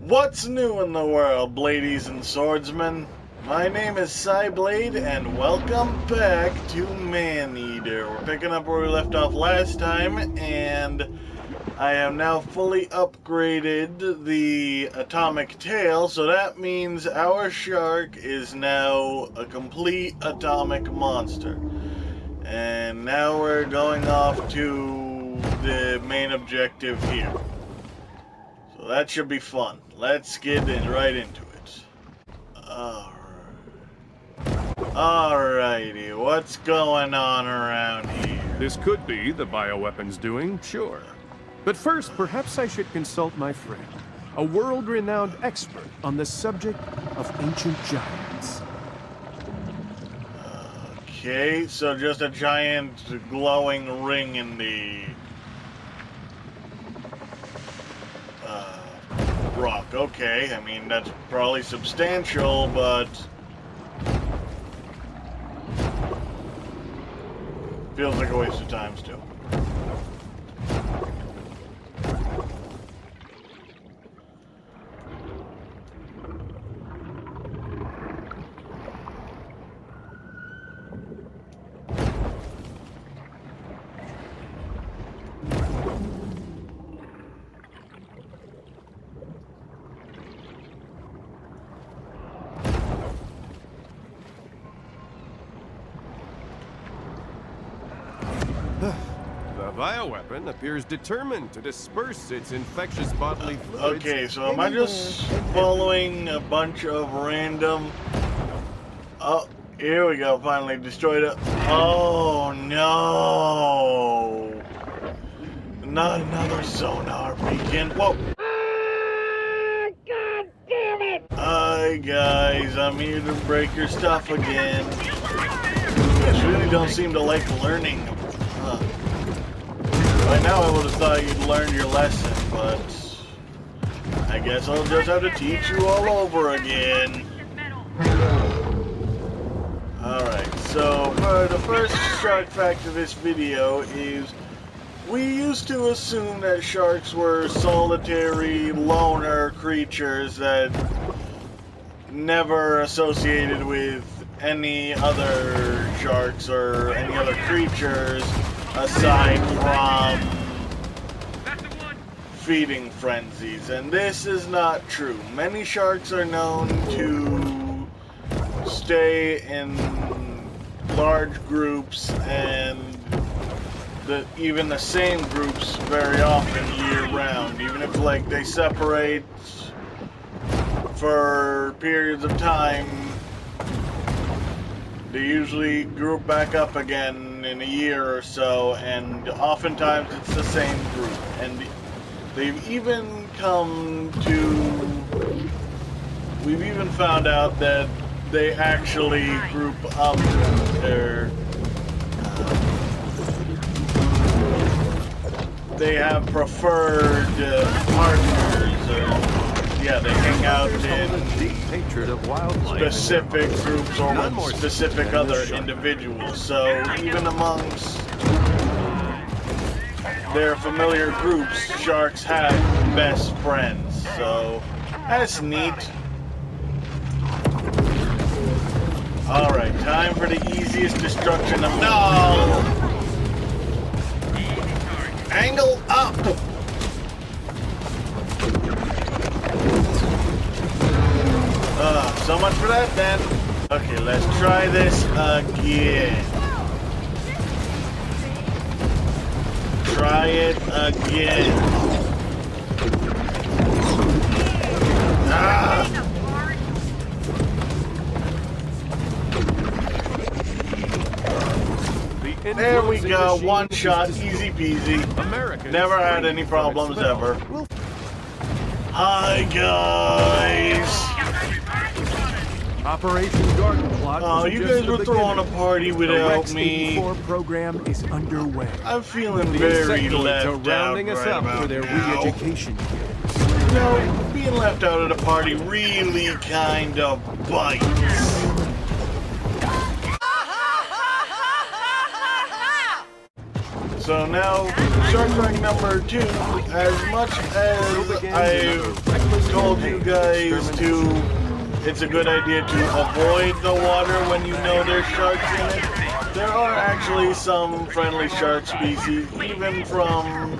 What's new in the world, ladies and swordsmen? My name is Cyblade, and welcome back to Maneater. We're picking up where we left off last time, and I have now fully upgraded the atomic tail, so that means our shark is now a complete atomic monster. And now we're going off to the main objective here. So that should be fun. Let's get right into it. Alrighty, what's going on around here? This could be the bioweapons doing, sure. But first, perhaps I should consult my friend, a world-renowned expert on the subject of ancient giants. Okay, so just a giant glowing ring in the rock. Okay, I mean, that's probably substantial, but feels like a waste of time still. The bioweapon appears determined to disperse its infectious bodily fluids. Okay, so am I just following a bunch of random... Oh, here we go, finally destroyed it. Oh no! Not another sonar beacon. Whoa! God damn it! Hi guys, I'm here to break your stuff again. You guys really don't seem to like learning. By now I would have thought you'd learned your lesson, but I guess I'll just have to teach you all over again. Alright, so for the first shark fact of this video is we used to assume that sharks were solitary, loner creatures that never associated with any other sharks or any other creatures aside from feeding frenzies, and this is not true. Many sharks are known to stay in large groups, and even the same groups very often year-round, even if like they separate for periods of time. They usually group back up again in a year or so, and oftentimes it's the same group. And they've even we've even found out that they actually group up their, they have preferred partners, yeah, they hang out in specific groups or with specific other individuals. So even amongst their familiar groups, sharks have best friends. So that's neat. Alright, time for the easiest destruction of... No! Angle up! So much for that then. Okay, let's try this again. Try it again. Ah! There we go, one shot, easy peasy. Never had any problems ever. Hi guys! Operation Garden Plot. Oh, you guys were throwing a party without me. The program is underway. I'm feeling very left out rounding us up for their re-education. You know, being left out at a party really kind of bites. So now, Shark Tank number 2, as much as I've told you guys it's a good idea to avoid the water when you know there's sharks in it, there are actually some friendly shark species, even from,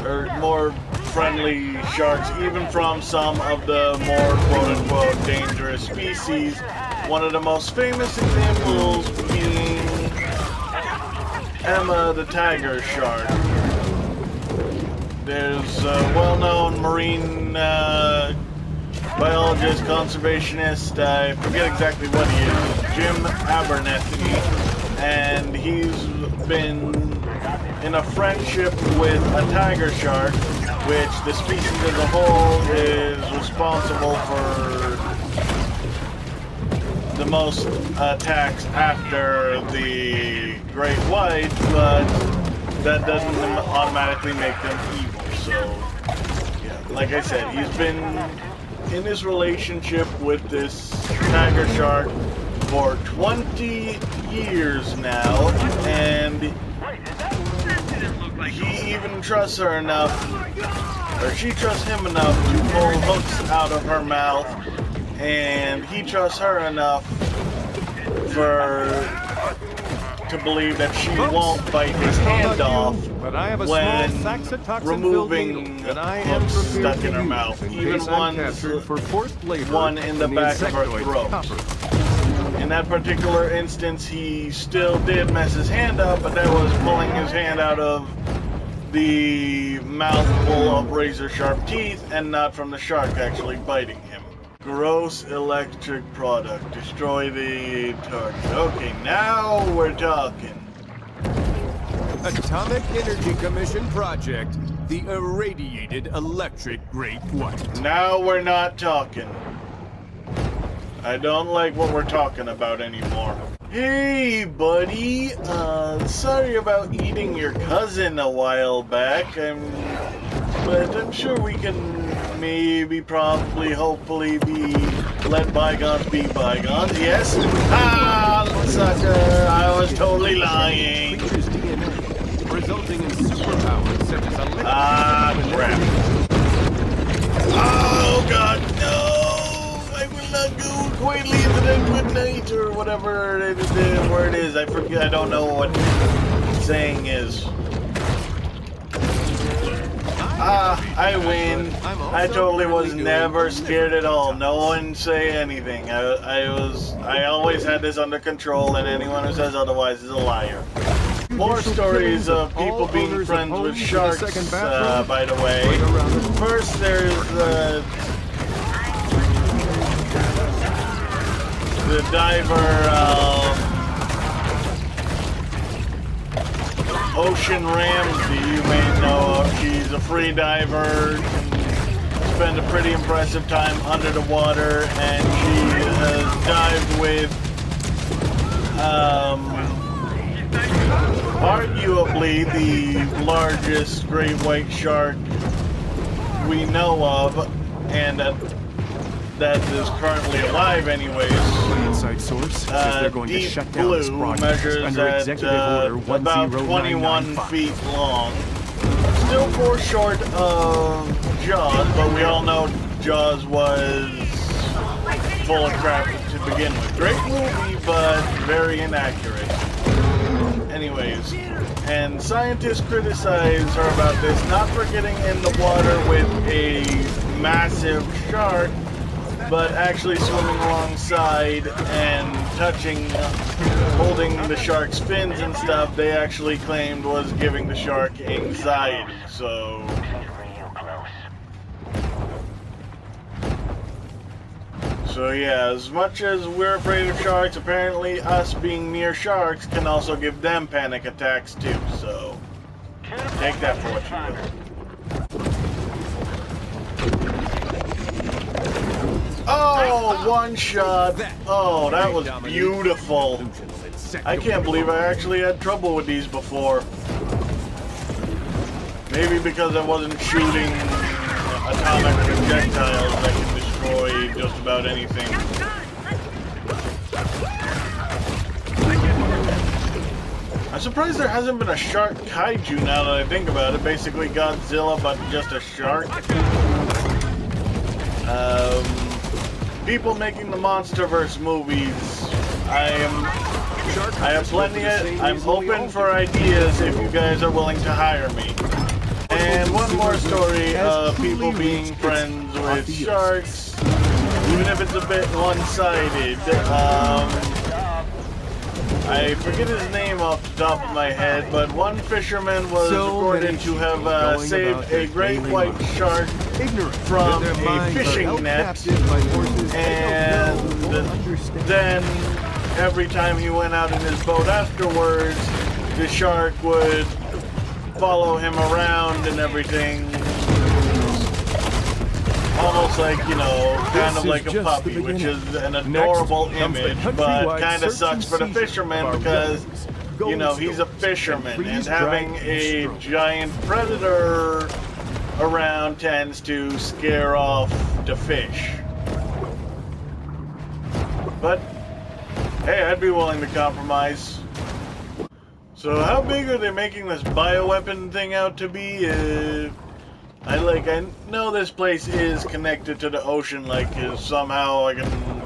or more friendly sharks, even from some of the more quote-unquote dangerous species. One of the most famous examples being Emma the tiger shark. There's a well-known marine biologist, conservationist, I forget exactly what he is, Jim Abernethy, and he's been in a friendship with a tiger shark, which the species as a whole is responsible for the most attacks after the great white, but that doesn't automatically make them evil. So, yeah, like I said, he's been in this relationship with this tiger shark for 20 years now, and he even trusts her enough, or she trusts him enough to pull hooks out of her mouth, and he trusts her enough to believe that she won't bite his hand off when removing hooks stuck in her mouth, even one in the back of her throat. In that particular instance, he still did mess his hand up, but that was pulling his hand out of the mouthful of razor-sharp teeth, and not from the shark actually biting him. Gross electric product. Destroy the target. Okay, now we're talking. Atomic Energy Commission project, the irradiated electric great white. Now we're not talking. I don't like what we're talking about anymore. Hey, buddy. Sorry about eating your cousin a while back. But I'm sure we can maybe, probably, hopefully let bygones be bygones. Yes? Ah, sucker. I was totally lying. Creature's DNA, resulting in superpowers such as electric. Ah, crap. Oh, God, no! I will not go quietly into that good night, or whatever the word is. I forget. I don't know what saying is. I win. I totally was never scared at all. No one say anything. I always had this under control, and anyone who says otherwise is a liar. More stories of people being friends with sharks, by the way. First, there's the diver, Ocean Ramsey, you may know of. She's a free diver, can spend a pretty impressive time under the water, and she has dived with, arguably the largest great white shark we know of, and that is currently alive anyways. My inside source says they're going to shut down this project under Executive Order 1099. About 21 feet long. Still 4 short of Jaws, but we all know Jaws was full of crap to begin with. Great movie, but very inaccurate. Anyways, and scientists criticize her about this, not for getting in the water with a massive shark, but actually swimming alongside and touching, holding the shark's fins and stuff. They actually claimed was giving the shark anxiety, so... So yeah, as much as we're afraid of sharks, apparently us being near sharks can also give them panic attacks too, so... Take that for what you will. Oh, one shot. Oh, that was beautiful. I can't believe I actually had trouble with these before. Maybe because I wasn't shooting atomic projectiles that can destroy just about anything. I'm surprised there hasn't been a shark kaiju now that I think about it. Basically Godzilla, but just a shark. People making the MonsterVerse movies, I have plenty of, I'm open for ideas if you guys are willing to hire me. And one more story of people being friends with sharks, even if it's a bit one-sided. I forget his name off the top of my head, but one fisherman was reported to have saved a great white shark from a fishing net, and then every time he went out in his boat afterwards, the shark would follow him around and everything. Almost like, you know, kind of like a puppy, which is an adorable image, but kind of sucks for the fisherman because, you know, he's a fisherman, and having a giant predator around tends to scare off the fish. But, hey, I'd be willing to compromise. So how big are they making this bioweapon thing out to be? I know this place is connected to the ocean, like somehow I can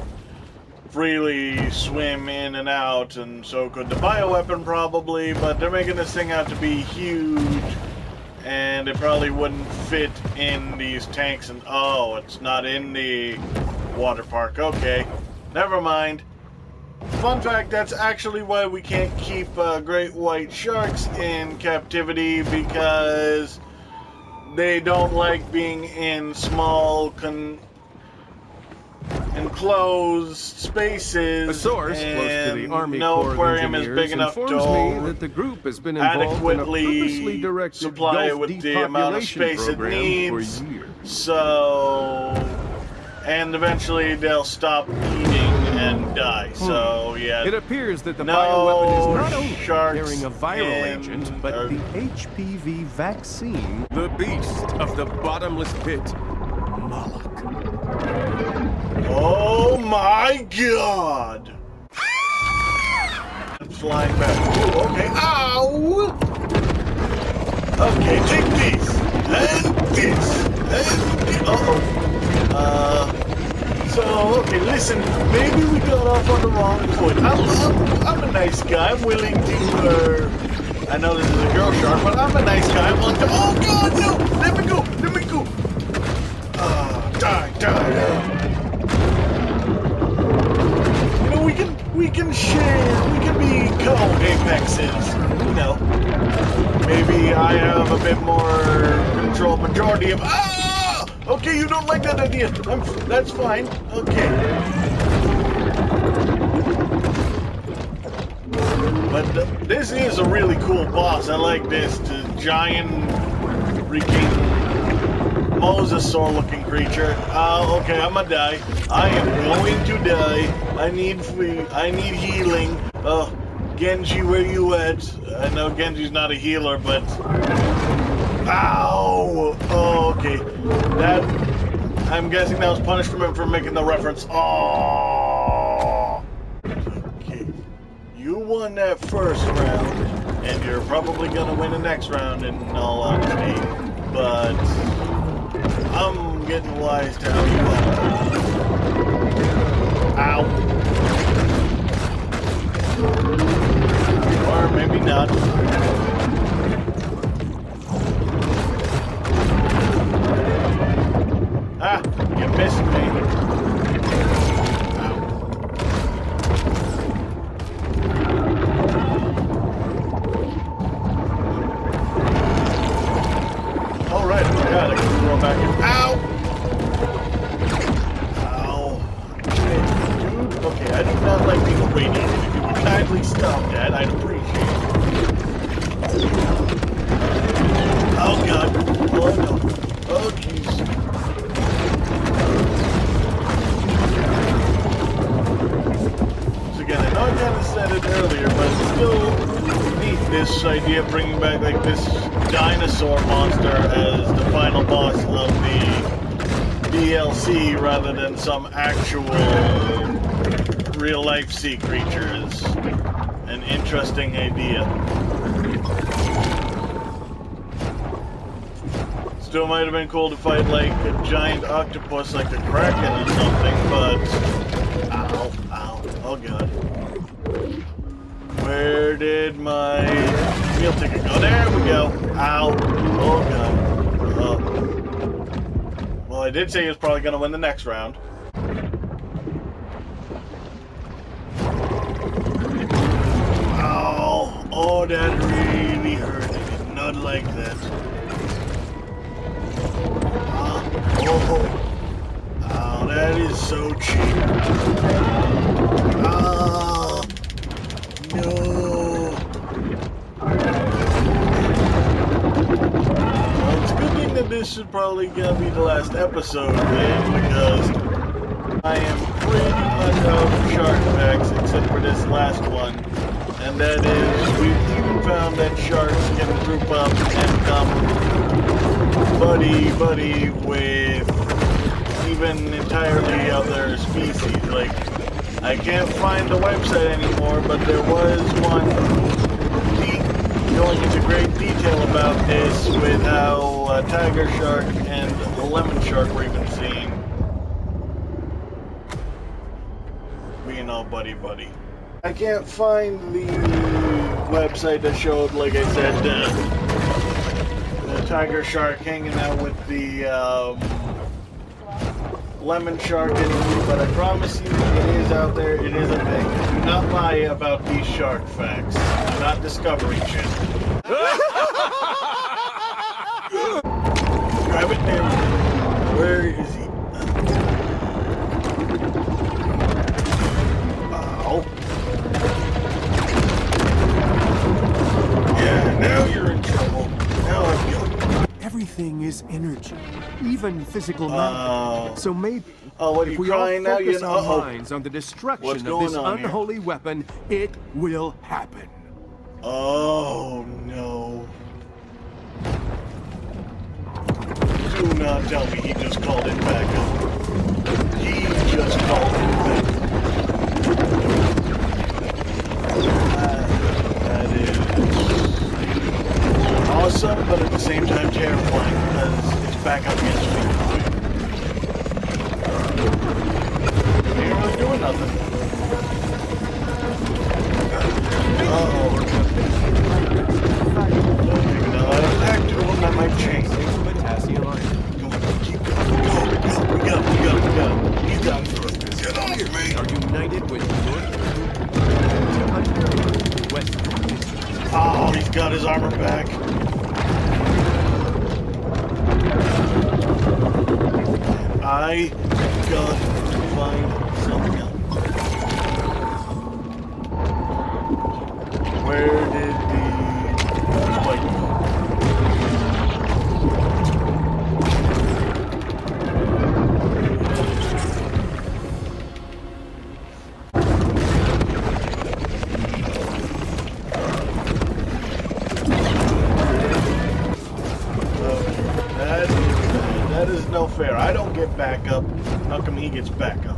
freely swim in and out, and so could the bioweapon probably, but they're making this thing out to be huge, and it probably wouldn't fit in these tanks, and oh, it's not in the water park. Okay, never mind. Fun fact, that's actually why we can't keep great white sharks in captivity, because they don't like being in small, enclosed spaces. A source close to the Army no Corps aquarium of is Engineers big enough informs to me that the group has been involved in a purposely adequately directed supply it Gulf with the amount of depopulation space it program needs. for years. So, and eventually they'll stop eating and die. So yeah, It appears that the no bioweapon is not only sharks carrying a viral in- agent, but the HPV vaccine. The beast of the bottomless pit. Oh my god! I'm flying back. Ooh, okay. Ow! Okay, take this. And this. And this. Uh-oh. So, okay, listen. Maybe we got off on the wrong foot. I'm a nice guy. I'm willing to, I know this is a girl shark, but I'm a nice guy. I'm like, oh god, no! Let me go! Let me go! Die. You know, we can share, we can be co-apexes, you know. Maybe I have a bit more control, majority of, okay, you don't like that idea, that's fine, okay. But this is a really cool boss, I like this, the giant freaking mosasaur looking creature. Okay, I'm gonna die. I am going to die. I need healing. Genji, where you at? I know Genji's not a healer, but ow! Oh, okay. That, I'm guessing that was punishment for making the reference. Oh. Okay. You won that first round, and you're probably gonna win the next round in all honesty. But I'm getting wise to how you are. Ow. Or maybe not. Ah, you missed me. Alright, God, I can throw back in. Ow! Ow. Okay, dude. Okay, I do not like being radiated. If you would kindly stop that, I'd appreciate it. Oh, God. Oh, no. Oh, jeez. So again, I know I kind of said it earlier, but it's still neat, this idea of bringing back, like, this dinosaur monster as the final boss of the DLC rather than some actual real-life sea creatures. an interesting idea. Still might have been cool to fight like a giant octopus like the Kraken or something, but... Ow, ow, oh god. Where did my meal ticket go? There we go. Ow, oh god. Well, I did say he was probably going to win the next round. Ow, oh that really hurt. I did not like that. Oh, that is so cheap. Ah, no. Well, it's a good thing that this is probably gonna be the last episode then, because I am pretty much out of shark facts except for this last one. And that is, we've even found that sharks can group up and become buddy with even entirely other species. Like, I can't find the website anymore, but there was one going into great detail about this with how a tiger shark and a lemon shark were even seen being all buddy. I can't find the website that showed, like I said, the tiger shark hanging out with the lemon shark anymore, but I promise you it is out there, it is a thing. Do not lie about these shark facts. I'm not Discovery Channel. Grab it there. Where is he? Ow. Yeah, now you're in trouble. Now I feel it. Everything is energy, even physical matter. So maybe what are if you we all crying now? focus You our know, minds on the destruction What's of going this on here? unholy weapon, it will happen. Oh no. Do not tell me he just called it back up. He just called it back up. That is awesome, but at the same time terrifying, because it's back up against me. You're not doing nothing. Uh-oh. Attack to him, that might change. Potassium ion. Keep going. Go. We got him. He's down first. Get off me. Are united with North West. Oh, he's got his armor back. I got to find something else. Where did the spike go? That is no fair. I don't get back up. How come he gets back up?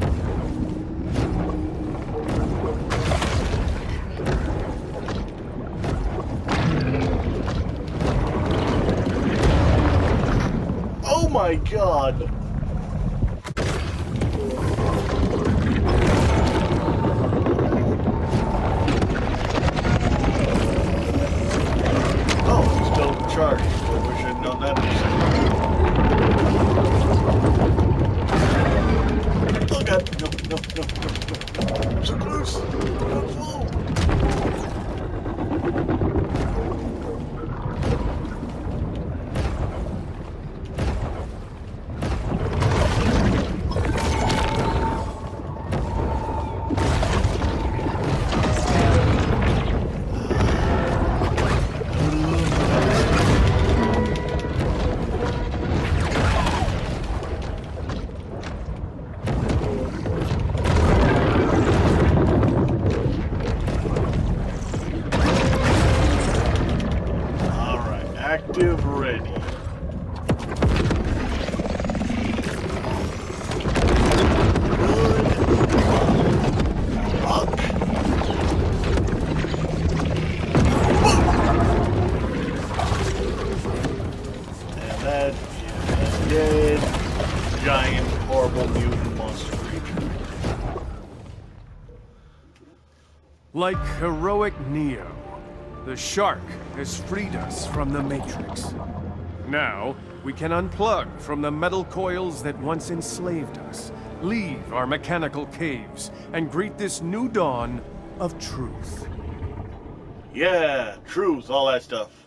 Oh my god! Oh, he's still charged. I wish I'd known that in a second. Oh god, no. I'm so close. Don't fall. giant, horrible mutant monster creature. Like heroic Neo, the shark has freed us from the Matrix. Now, we can unplug from the metal coils that once enslaved us, leave our mechanical caves, and greet this new dawn of truth. Yeah, truth, all that stuff.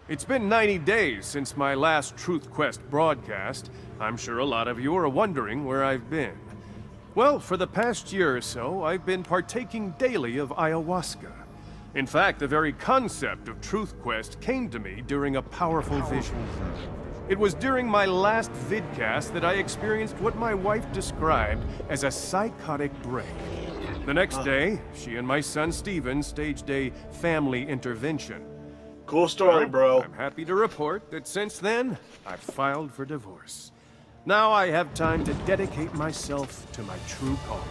It's been 90 days since my last Truth Quest broadcast. I'm sure a lot of you are wondering where I've been. Well, for the past year or so, I've been partaking daily of ayahuasca. In fact, the very concept of Truth Quest came to me during a powerful vision. It was during my last vidcast that I experienced what my wife described as a psychotic break. The next day, she and my son Steven staged a family intervention. Cool story, bro. I'm happy to report that since then, I've filed for divorce. Now I have time to dedicate myself to my true calling.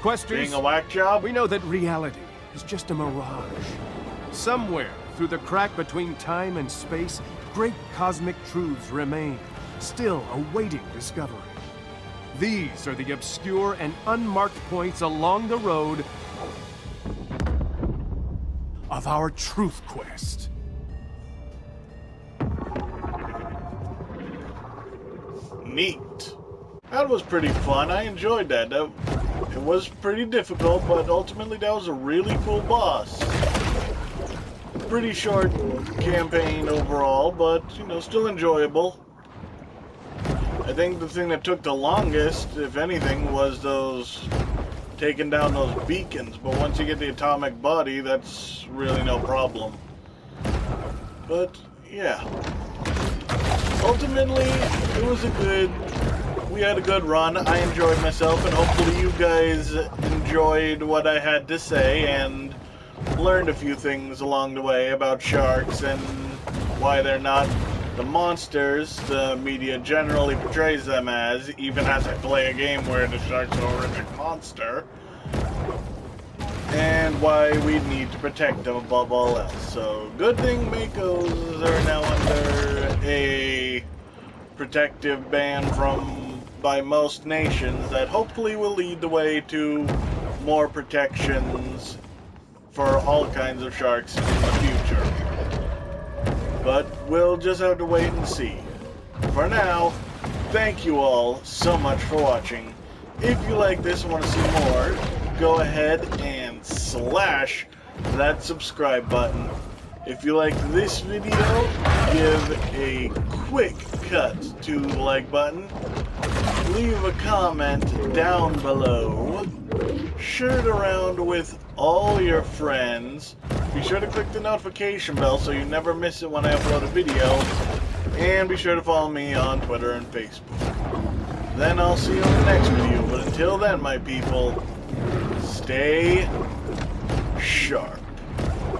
Questers, Being a whack job? we know that reality is just a mirage. Somewhere through the crack between time and space, great cosmic truths remain, still awaiting discovery. These are the obscure and unmarked points along the road of our Truth Quest. Neat. That was pretty fun. I enjoyed that. It was pretty difficult, but ultimately that was a really cool boss. Pretty short campaign overall, but, you know, still enjoyable. I think the thing that took the longest, if anything, was taking down those beacons. But once you get the atomic body, that's really no problem. But, yeah. Ultimately, we had a good run. I enjoyed myself, and hopefully you guys enjoyed what I had to say and learned a few things along the way about sharks and why they're not the monsters the media generally portrays them as, even as I play a game where the shark's a horrific monster, and why we need to protect them above all else. So, good thing Makos are now under a protective ban by most nations that hopefully will lead the way to more protections for all kinds of sharks in the future. But we'll just have to wait and see. For now, thank you all so much for watching. If you like this and want to see more, go ahead and slash that subscribe button. If you liked this video, give a quick cut to the like button. Leave a comment down below. Share it around with all your friends. Be sure to click the notification bell so you never miss it when I upload a video. And be sure to follow me on Twitter and Facebook. Then I'll see you in the next video. But until then, my people, stay sharp.